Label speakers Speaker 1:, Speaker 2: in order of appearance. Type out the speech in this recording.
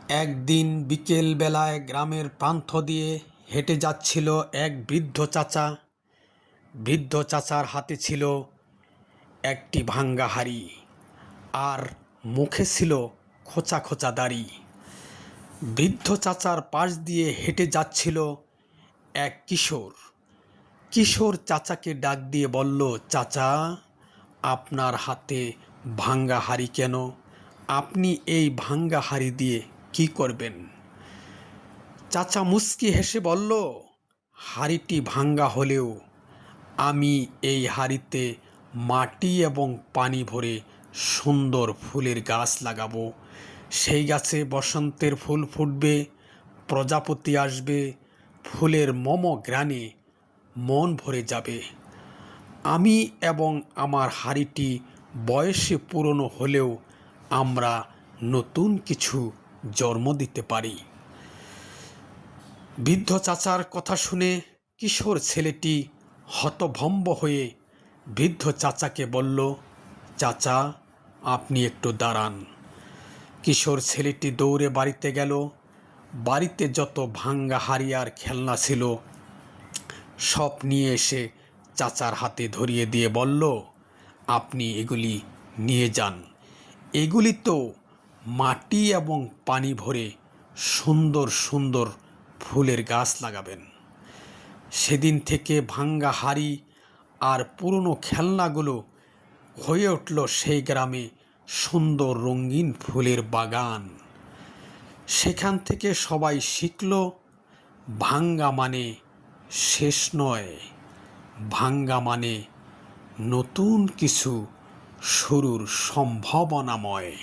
Speaker 1: একদিন বিকেল বেলায় গ্রামের প্রান্ত দিয়ে হেঁটে যাচ্ছিল এক বৃদ্ধ চাচা। বৃদ্ধ চাচার হাতে ছিল একটি ভাঙ্গা হাঁড়ি, আর মুখে ছিল খোঁচা খোঁচা দাড়ি। বৃদ্ধ চাচার পাশ দিয়ে হেঁটে যাচ্ছিল এক কিশোর। কিশোর চাচাকে ডাক দিয়ে বলল, চাচা, আপনার হাতে ভাঙ্গা হাঁড়ি কেন? আপনি এই ভাঙ্গা হাঁড়ি দিয়ে কি করবেন? চাচা মুচকি হেসে বলল, হাঁড়িটি ভাঙ্গা হলেও আমি এই হাঁড়িতে মাটি এবং পানি ভরে সুন্দর ফুলের গাছ লাগাবো। সেই গাছে বসন্তের ফুল ফুটবে, প্রজাপতি আসবে, ফুলের ঘ্রাণে মন ভরে যাবে। আমি এবং আমার হাঁড়িটি বয়সে পুরনো হলেও আমরা নতুন কিছু জন্ম দিতে পারি। বৃদ্ধ চাচার কথা শুনে কিশোর ছেলেটি হতভম্ব হয়ে বৃদ্ধ চাচাকে বলল, চাচা, আপনি একটু দাঁড়ান। কিশোর ছেলেটি দৌড়ে বাড়িতে গেল। বাড়িতে যত ভাঙ্গা হাঁড়ি আর খেলনা ছিল সব নিয়ে এসে চাচার হাতে ধরিয়ে দিয়ে বলল, আপনি এগুলি নিয়ে যান। এগুলি তো মাটি এবং পানি ভরে সুন্দর সুন্দর ফুলের গাছ লাগাবেন। সেদিন থেকে ভাঙ্গা হাঁড়ি আর পুরনো খেলনাগুলো হয়ে উঠল সেই গ্রামে সুন্দর রঙিন ফুলের বাগান। সেখান থেকে সবাই শিখল, ভাঙ্গা মানে শেষ নয়, ভাঙ্গা মানে নতুন কিছু শুরুর সম্ভাবনাময়।